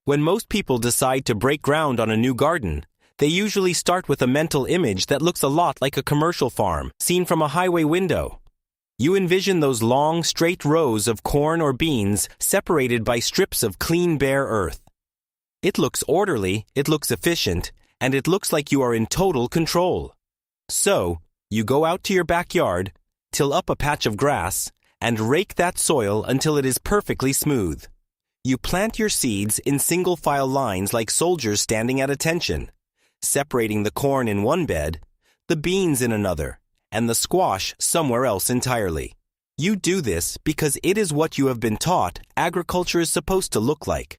When most people decide to break ground on a new garden, they usually start with a mental image that looks a lot like a commercial farm seen from a highway window. You envision those long, straight rows of corn or beans separated by strips of clean, bare earth. It looks orderly, it looks efficient, and it looks like you are in total control. So, you go out to your backyard, till up a patch of grass, and rake that soil until it is perfectly smooth. You plant your seeds in single-file lines like soldiers standing at attention, separating the corn in one bed, the beans in another, and the squash somewhere else entirely. You do this because it is what you have been taught agriculture is supposed to look like.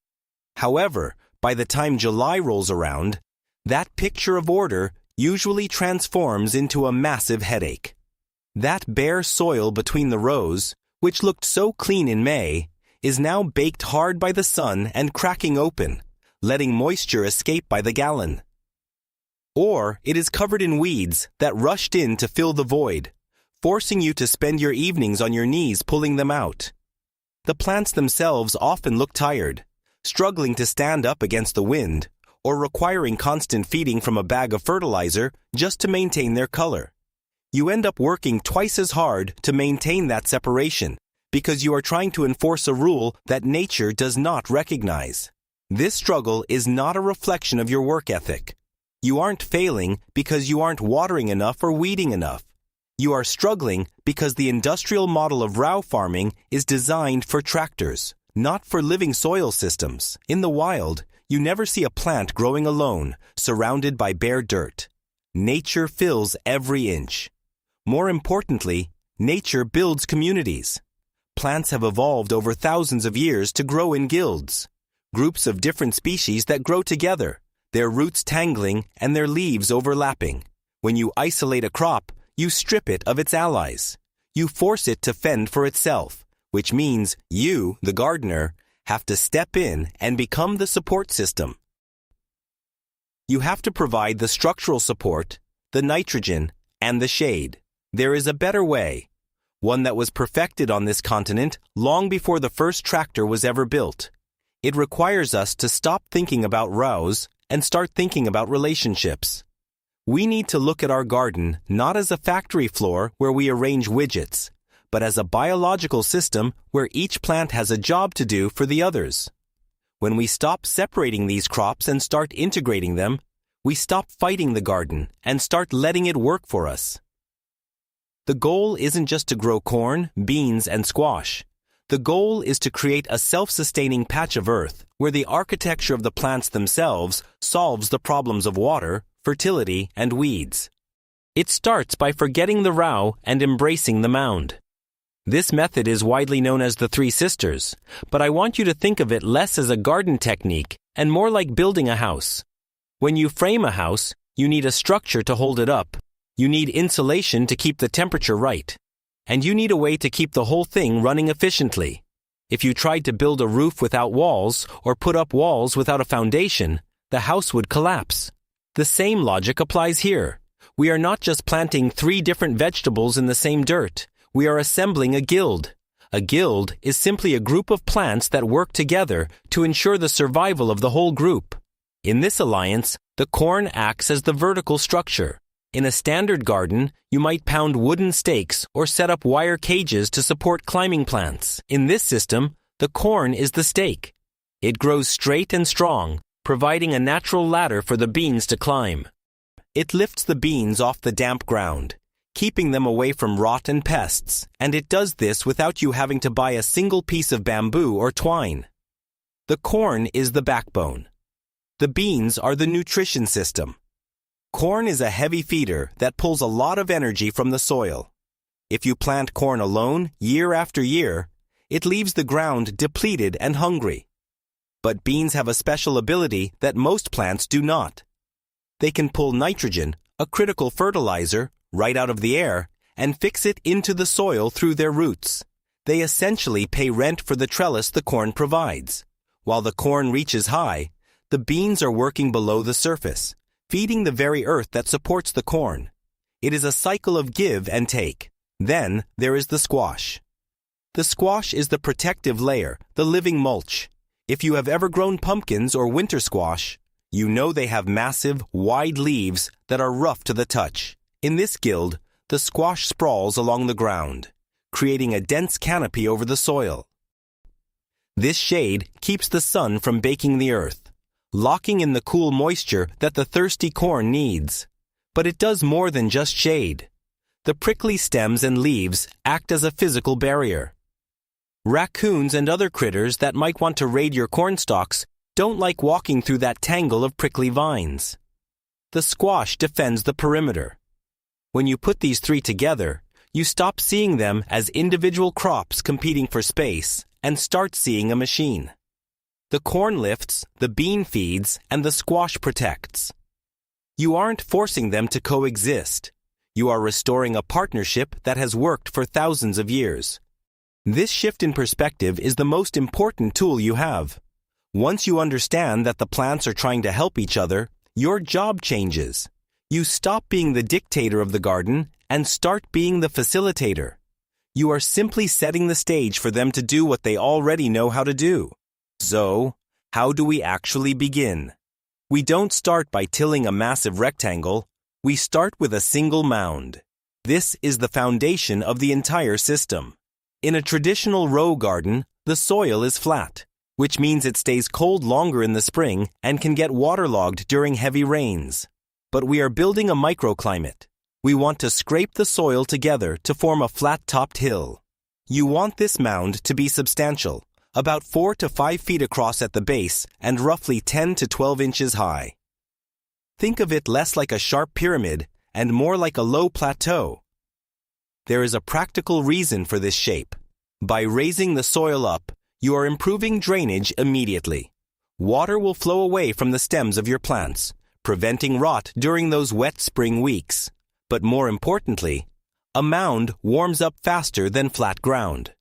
However, by the time July rolls around, that picture of order usually transforms into a massive headache. That bare soil between the rows, which looked so clean in May, is now baked hard by the sun and cracking open, letting moisture escape by the gallon. Or it is covered in weeds that rushed in to fill the void, forcing you to spend your evenings on your knees pulling them out. The plants themselves often look tired, struggling to stand up against the wind, or requiring constant feeding from a bag of fertilizer just to maintain their color. You end up working twice as hard to maintain that separation, because you are trying to enforce a rule that nature does not recognize. This struggle is not a reflection of your work ethic. You aren't failing because you aren't watering enough or weeding enough. You are struggling because the industrial model of row farming is designed for tractors, not for living soil systems. In the wild, you never see a plant growing alone, surrounded by bare dirt. Nature fills every inch. More importantly, nature builds communities. Plants have evolved over thousands of years to grow in guilds, groups of different species that grow together, their roots tangling and their leaves overlapping. When you isolate a crop, you strip it of its allies. You force it to fend for itself, which means you, the gardener, have to step in and become the support system. You have to provide the structural support, the nitrogen, and the shade. There is a better way, one that was perfected on this continent long before the first tractor was ever built. It requires us to stop thinking about rows and start thinking about relationships. We need to look at our garden not as a factory floor where we arrange widgets, but as a biological system where each plant has a job to do for the others. When we stop separating these crops and start integrating them, we stop fighting the garden and start letting it work for us. The goal isn't just to grow corn, beans, and squash. The goal is to create a self-sustaining patch of earth where the architecture of the plants themselves solves the problems of water, fertility, and weeds. It starts by forgetting the row and embracing the mound. This method is widely known as the Three Sisters, but I want you to think of it less as a garden technique and more like building a house. When you frame a house, you need a structure to hold it up. You need insulation to keep the temperature right. And you need a way to keep the whole thing running efficiently. If you tried to build a roof without walls or put up walls without a foundation, the house would collapse. The same logic applies here. We are not just planting 3 different vegetables in the same dirt. We are assembling a guild. A guild is simply a group of plants that work together to ensure the survival of the whole group. In this alliance, the corn acts as the vertical structure. In a standard garden, you might pound wooden stakes or set up wire cages to support climbing plants. In this system, the corn is the stake. It grows straight and strong, providing a natural ladder for the beans to climb. It lifts the beans off the damp ground, keeping them away from rot and pests, and it does this without you having to buy a single piece of bamboo or twine. The corn is the backbone. The beans are the nutrition system. Corn is a heavy feeder that pulls a lot of energy from the soil. If you plant corn alone, year after year, it leaves the ground depleted and hungry. But beans have a special ability that most plants do not. They can pull nitrogen, a critical fertilizer, right out of the air and fix it into the soil through their roots. They essentially pay rent for the trellis the corn provides. While the corn reaches high, the beans are working below the surface, feeding the very earth that supports the corn. It is a cycle of give and take. Then there is the squash. The squash is the protective layer, the living mulch. If you have ever grown pumpkins or winter squash, you know they have massive, wide leaves that are rough to the touch. In this guild, the squash sprawls along the ground, creating a dense canopy over the soil. This shade keeps the sun from baking the earth, locking in the cool moisture that the thirsty corn needs. But it does more than just shade. The prickly stems and leaves act as a physical barrier. Raccoons and other critters that might want to raid your corn stalks don't like walking through that tangle of prickly vines. The squash defends the perimeter. When you put these three together, you stop seeing them as individual crops competing for space and start seeing a machine. The corn lifts, the bean feeds, and the squash protects. You aren't forcing them to coexist. You are restoring a partnership that has worked for thousands of years. This shift in perspective is the most important tool you have. Once you understand that the plants are trying to help each other, your job changes. You stop being the dictator of the garden and start being the facilitator. You are simply setting the stage for them to do what they already know how to do. So, how do we actually begin? We don't start by tilling a massive rectangle. We start with a single mound. This is the foundation of the entire system. In a traditional row garden, the soil is flat, which means it stays cold longer in the spring and can get waterlogged during heavy rains. But we are building a microclimate. We want to scrape the soil together to form a flat-topped hill. You want this mound to be substantial, about 4 to 5 feet across at the base and roughly 10 to 12 inches high. Think of it less like a sharp pyramid and more like a low plateau. There is a practical reason for this shape. By raising the soil up, you are improving drainage immediately. Water will flow away from the stems of your plants, preventing rot during those wet spring weeks. But more importantly, a mound warms up faster than flat ground.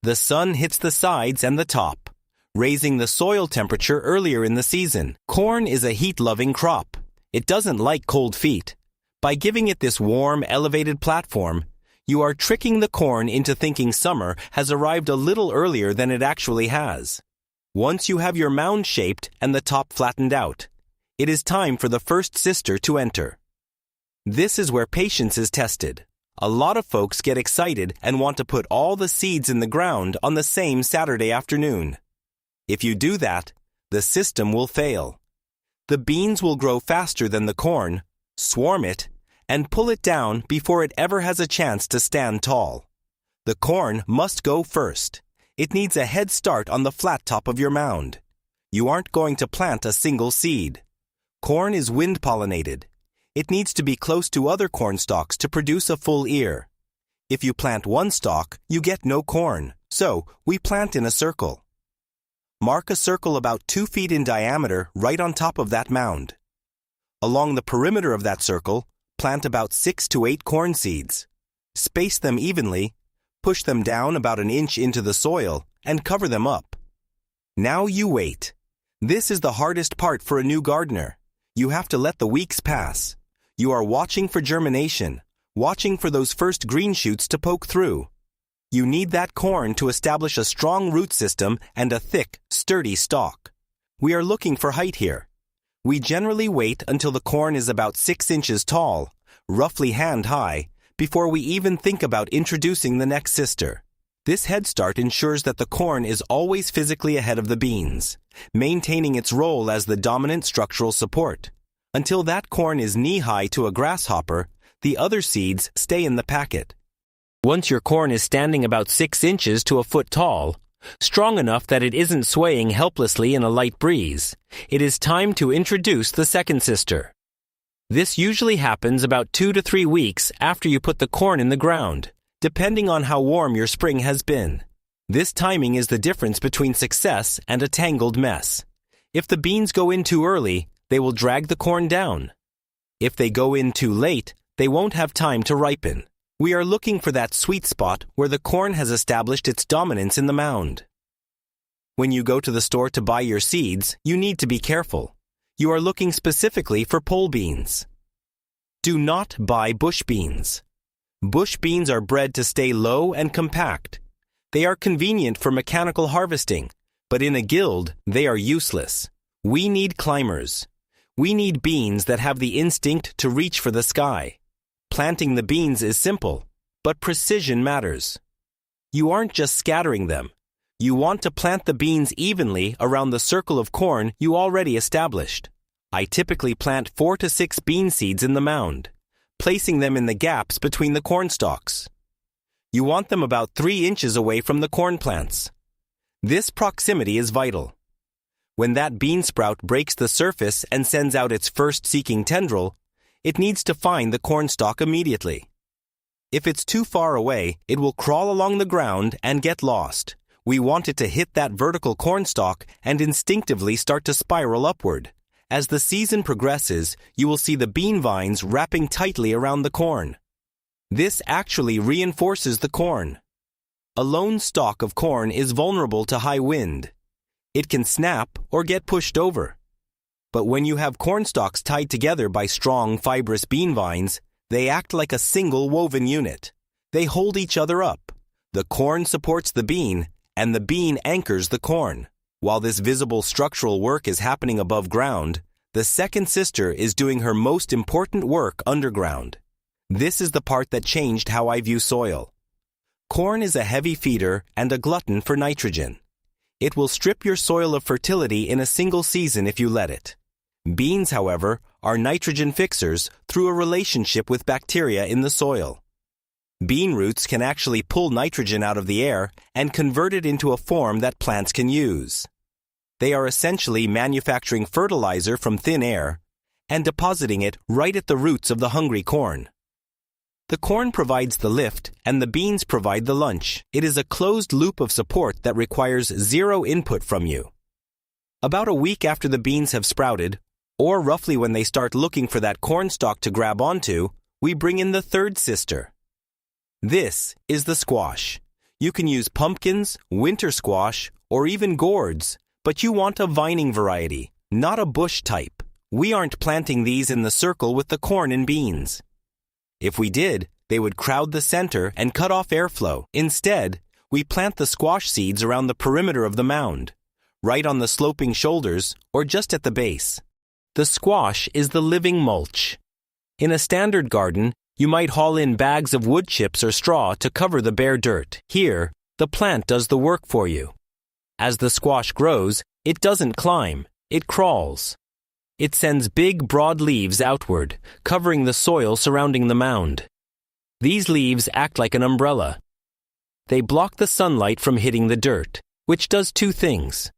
The sun hits the sides and the top, raising the soil temperature earlier in the season. Corn is a heat-loving crop. It doesn't like cold feet. By giving it this warm, elevated platform, you are tricking the corn into thinking summer has arrived a little earlier than it actually has. Once you have your mound shaped and the top flattened out, it is time for the first sister to enter. This is where patience is tested. A lot of folks get excited and want to put all the seeds in the ground on the same Saturday afternoon. If you do that, the system will fail. The beans will grow faster than the corn, swarm it, and pull it down before it ever has a chance to stand tall. The corn must go first. It needs a head start on the flat top of your mound. You aren't going to plant a single seed. Corn is wind-pollinated. It needs to be close to other corn stalks to produce a full ear. If you plant one stalk, you get no corn, so we plant in a circle. Mark a circle about 2 feet in diameter right on top of that mound. Along the perimeter of that circle, plant about 6 to 8 corn seeds. Space them evenly, push them down about an inch into the soil, and cover them up. Now you wait. This is the hardest part for a new gardener. You have to let the weeks pass. You are watching for germination, watching for those first green shoots to poke through. You need that corn to establish a strong root system and a thick, sturdy stalk. We are looking for height here. We generally wait until the corn is about 6 inches tall, roughly hand-high, before we even think about introducing the next sister. This head start ensures that the corn is always physically ahead of the beans, maintaining its role as the dominant structural support. Until that corn is knee-high to a grasshopper, the other seeds stay in the packet. Once your corn is standing about 6 inches to a foot tall, strong enough that it isn't swaying helplessly in a light breeze, it is time to introduce the second sister. This usually happens about 2 to 3 weeks after you put the corn in the ground, depending on how warm your spring has been. This timing is the difference between success and a tangled mess. If the beans go in too early, they will drag the corn down. If they go in too late, they won't have time to ripen. We are looking for that sweet spot where the corn has established its dominance in the mound. When you go to the store to buy your seeds, you need to be careful. You are looking specifically for pole beans. Do not buy bush beans. Bush beans are bred to stay low and compact. They are convenient for mechanical harvesting, But in a guild, they are useless. We need climbers. We need beans that have the instinct to reach for the sky. Planting the beans is simple, but precision matters. You aren't just scattering them. You want to plant the beans evenly around the circle of corn you already established. I typically plant 4 to 6 bean seeds in the mound, placing them in the gaps between the corn stalks. You want them about 3 inches away from the corn plants. This proximity is vital. When that bean sprout breaks the surface and sends out its first seeking tendril, it needs to find the corn stalk immediately. If it's too far away, it will crawl along the ground and get lost. We want it to hit that vertical corn stalk and instinctively start to spiral upward. As the season progresses, you will see the bean vines wrapping tightly around the corn. This actually reinforces the corn. A lone stalk of corn is vulnerable to high wind. It can snap or get pushed over. But when you have corn stalks tied together by strong, fibrous bean vines, they act like a single woven unit. They hold each other up. The corn supports the bean, and the bean anchors the corn. While this visible structural work is happening above ground, the second sister is doing her most important work underground. This is the part that changed how I view soil. Corn is a heavy feeder and a glutton for nitrogen. It will strip your soil of fertility in a single season if you let it. Beans, however, are nitrogen fixers through a relationship with bacteria in the soil. Bean roots can actually pull nitrogen out of the air and convert it into a form that plants can use. They are essentially manufacturing fertilizer from thin air and depositing it right at the roots of the hungry corn. The corn provides the lift and the beans provide the lunch. It is a closed loop of support that requires zero input from you. About a week after the beans have sprouted, or roughly when they start looking for that corn stalk to grab onto, we bring in the third sister. This is the squash. You can use pumpkins, winter squash, or even gourds, but you want a vining variety, not a bush type. We aren't planting these in the circle with the corn and beans. If we did, they would crowd the center and cut off airflow. Instead, we plant the squash seeds around the perimeter of the mound, right on the sloping shoulders or just at the base. The squash is the living mulch. In a standard garden, you might haul in bags of wood chips or straw to cover the bare dirt. Here, the plant does the work for you. As the squash grows, it doesn't climb, it crawls. It sends big, broad leaves outward, covering the soil surrounding the mound. These leaves act like an umbrella. They block the sunlight from hitting the dirt, which does 2 things.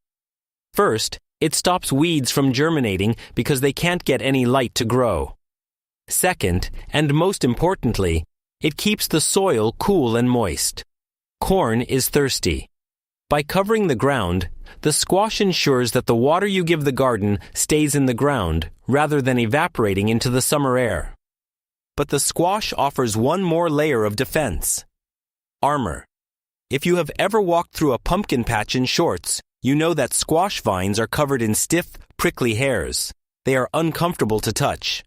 First, it stops weeds from germinating because they can't get any light to grow. Second, and most importantly, it keeps the soil cool and moist. Corn is thirsty. By covering the ground, the squash ensures that the water you give the garden stays in the ground rather than evaporating into the summer air. But the squash offers one more layer of defense: armor. If you have ever walked through a pumpkin patch in shorts, you know that squash vines are covered in stiff, prickly hairs. They are uncomfortable to touch.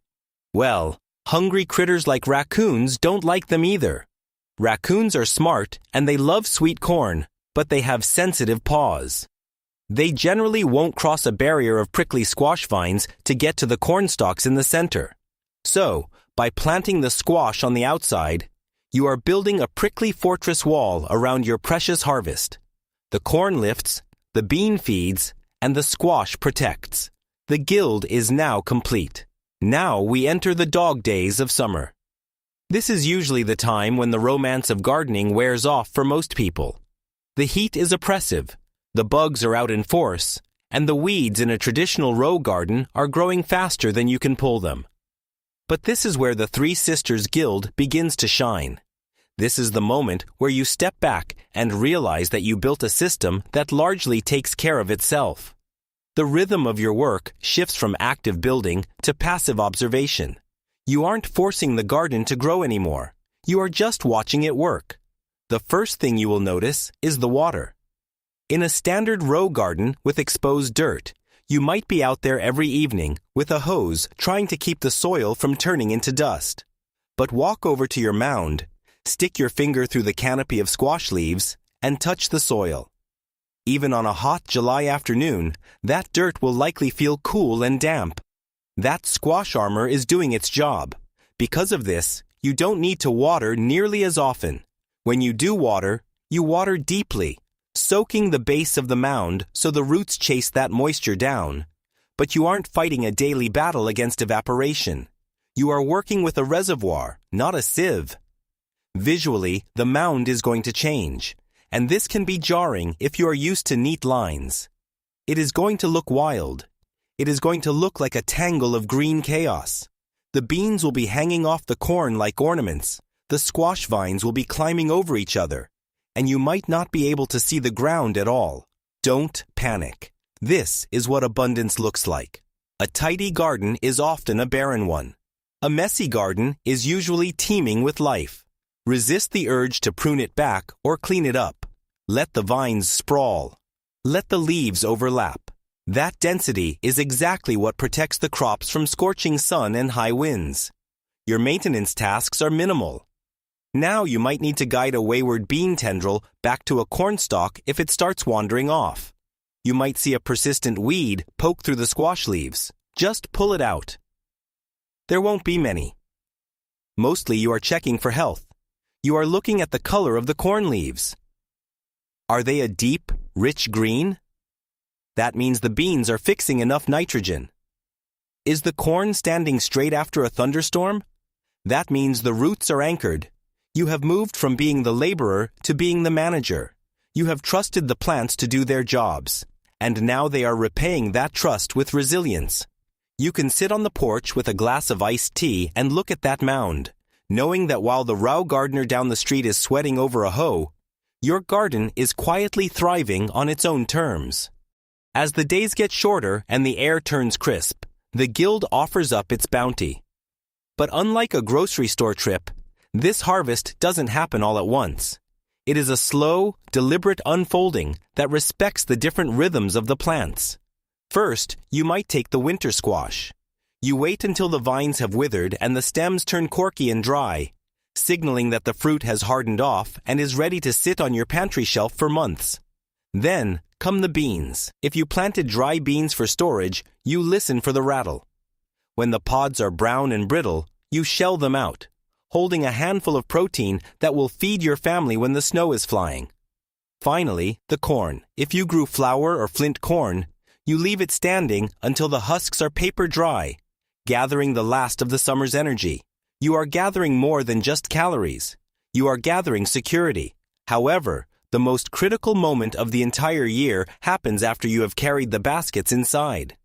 Well, hungry critters like raccoons don't like them either. Raccoons are smart and they love sweet corn, but they have sensitive paws. They generally won't cross a barrier of prickly squash vines to get to the corn stalks in the center. So, by planting the squash on the outside, you are building a prickly fortress wall around your precious harvest. The corn lifts, the bean feeds, and the squash protects. The guild is now complete. Now we enter the dog days of summer. This is usually the time when the romance of gardening wears off for most people. The heat is oppressive, the bugs are out in force, and the weeds in a traditional row garden are growing faster than you can pull them. But this is where the Three Sisters Guild begins to shine. This is the moment where you step back and realize that you built a system that largely takes care of itself. The rhythm of your work shifts from active building to passive observation. You aren't forcing the garden to grow anymore. You are just watching it work. The first thing you will notice is the water. In a standard row garden with exposed dirt, you might be out there every evening with a hose trying to keep the soil from turning into dust. But walk over to your mound, stick your finger through the canopy of squash leaves, and touch the soil. Even on a hot July afternoon, that dirt will likely feel cool and damp. That squash armor is doing its job. Because of this, you don't need to water nearly as often. When you do water, you water deeply, soaking the base of the mound so the roots chase that moisture down. But you aren't fighting a daily battle against evaporation. You are working with a reservoir, not a sieve. Visually, the mound is going to change, and this can be jarring if you are used to neat lines. It is going to look wild. It is going to look like a tangle of green chaos. The beans will be hanging off the corn like ornaments. The squash vines will be climbing over each other, and you might not be able to see the ground at all. Don't panic. This is what abundance looks like. A tidy garden is often a barren one. A messy garden is usually teeming with life. Resist the urge to prune it back or clean it up. Let the vines sprawl. Let the leaves overlap. That density is exactly what protects the crops from scorching sun and high winds. Your maintenance tasks are minimal. Now you might need to guide a wayward bean tendril back to a cornstalk if it starts wandering off. You might see a persistent weed poke through the squash leaves. Just pull it out. There won't be many. Mostly you are checking for health. You are looking at the color of the corn leaves. Are they a deep, rich green? That means the beans are fixing enough nitrogen. Is the corn standing straight after a thunderstorm? That means the roots are anchored. You have moved from being the laborer to being the manager. You have trusted the plants to do their jobs, and now they are repaying that trust with resilience. You can sit on the porch with a glass of iced tea and look at that mound, knowing that while the row gardener down the street is sweating over a hoe, your garden is quietly thriving on its own terms. As the days get shorter and the air turns crisp, the guild offers up its bounty. But unlike a grocery store trip, this harvest doesn't happen all at once. It is a slow, deliberate unfolding that respects the different rhythms of the plants. First, you might take the winter squash. You wait until the vines have withered and the stems turn corky and dry, signaling that the fruit has hardened off and is ready to sit on your pantry shelf for months. Then come the beans. If you planted dry beans for storage, you listen for the rattle. When the pods are brown and brittle, you shell them out, holding a handful of protein that will feed your family when the snow is flying. Finally, the corn. If you grew flour or flint corn, you leave it standing until the husks are paper dry, gathering the last of the summer's energy. You are gathering more than just calories. You are gathering security. However, the most critical moment of the entire year happens after you have carried the baskets inside.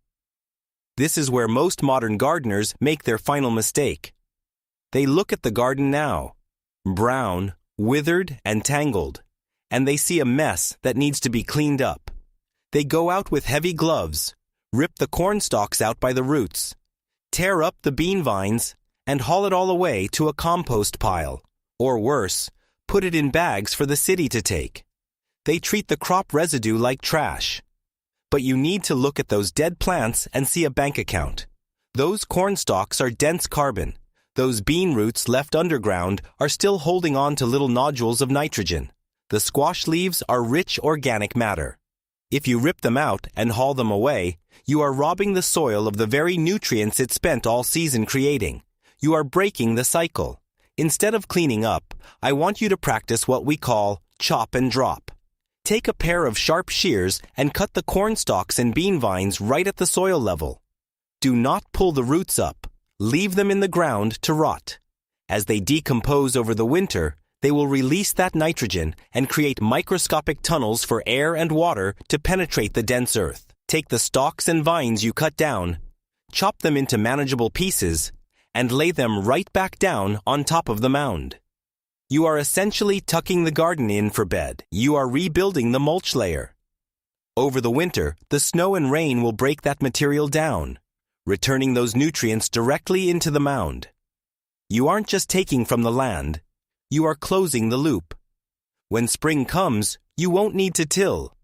This is where most modern gardeners make their final mistake. They look at the garden now, brown, withered, and tangled, and they see a mess that needs to be cleaned up. They go out with heavy gloves, rip the corn stalks out by the roots, tear up the bean vines, and haul it all away to a compost pile, or worse, put it in bags for the city to take. They treat the crop residue like trash. But you need to look at those dead plants and see a bank account. Those corn stalks are dense carbon. Those bean roots left underground are still holding on to little nodules of nitrogen. The squash leaves are rich organic matter. If you rip them out and haul them away, you are robbing the soil of the very nutrients it spent all season creating. You are breaking the cycle. Instead of cleaning up, I want you to practice what we call chop and drop. Take a pair of sharp shears and cut the corn stalks and bean vines right at the soil level. Do not pull the roots up. Leave them in the ground to rot. As they decompose over the winter, they will release that nitrogen and create microscopic tunnels for air and water to penetrate the dense earth. Take the stalks and vines you cut down, chop them into manageable pieces, and lay them right back down on top of the mound. You are essentially tucking the garden in for bed. You are rebuilding the mulch layer. Over the winter, the snow and rain will break that material down, returning those nutrients directly into the mound. You aren't just taking from the land, you are closing the loop. When spring comes, you won't need to till.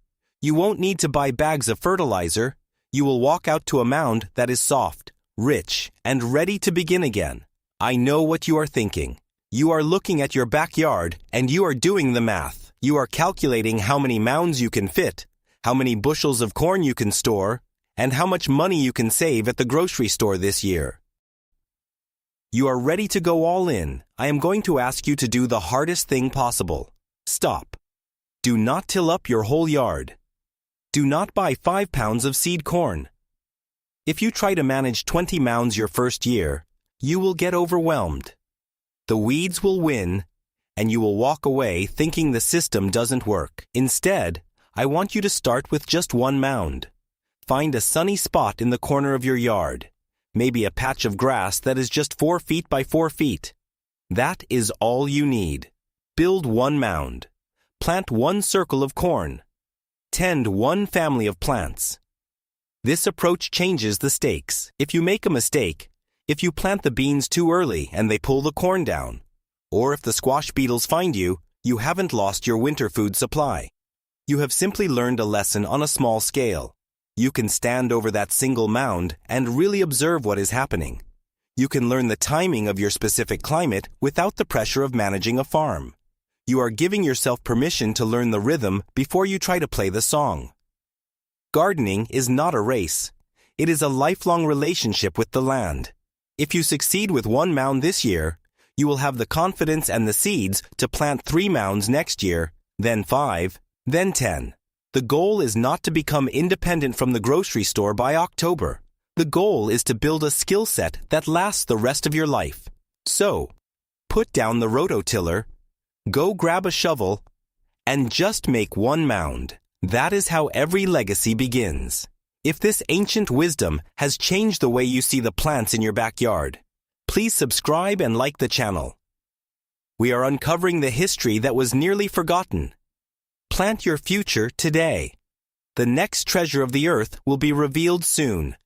You won't need to buy bags of fertilizer. You will walk out to a mound that is soft, rich, and ready to begin again. I know what you are thinking. You are looking at your backyard and you are doing the math. You are calculating how many mounds you can fit, how many bushels of corn you can store, and how much money you can save at the grocery store this year. You are ready to go all in. I am going to ask you to do the hardest thing possible. Stop. Do not till up your whole yard. Do not buy 5 pounds of seed corn. If you try to manage 20 mounds your first year, you will get overwhelmed. The weeds will win, and you will walk away thinking the system doesn't work. Instead, I want you to start with just 1 mound. Find a sunny spot in the corner of your yard, maybe a patch of grass that is just 4 feet by 4 feet. That is all you need. Build 1 mound. Plant 1 circle of corn. Tend 1 family of plants. This approach changes the stakes. If you make a mistake, if you plant the beans too early and they pull the corn down, or if the squash beetles find you, you haven't lost your winter food supply. You have simply learned a lesson on a small scale. You can stand over that single mound and really observe what is happening. You can learn the timing of your specific climate without the pressure of managing a farm. You are giving yourself permission to learn the rhythm before you try to play the song. Gardening is not a race. It is a lifelong relationship with the land. If you succeed with 1 mound this year, you will have the confidence and the seeds to plant 3 mounds next year, then 5, then 10. The goal is not to become independent from the grocery store by October. The goal is to build a skill set that lasts the rest of your life. So, put down the rototiller, go grab a shovel, and just make 1 mound. That is how every legacy begins. If this ancient wisdom has changed the way you see the plants in your backyard, please subscribe and like the channel. We are uncovering the history that was nearly forgotten. Plant your future today. The next treasure of the earth will be revealed soon.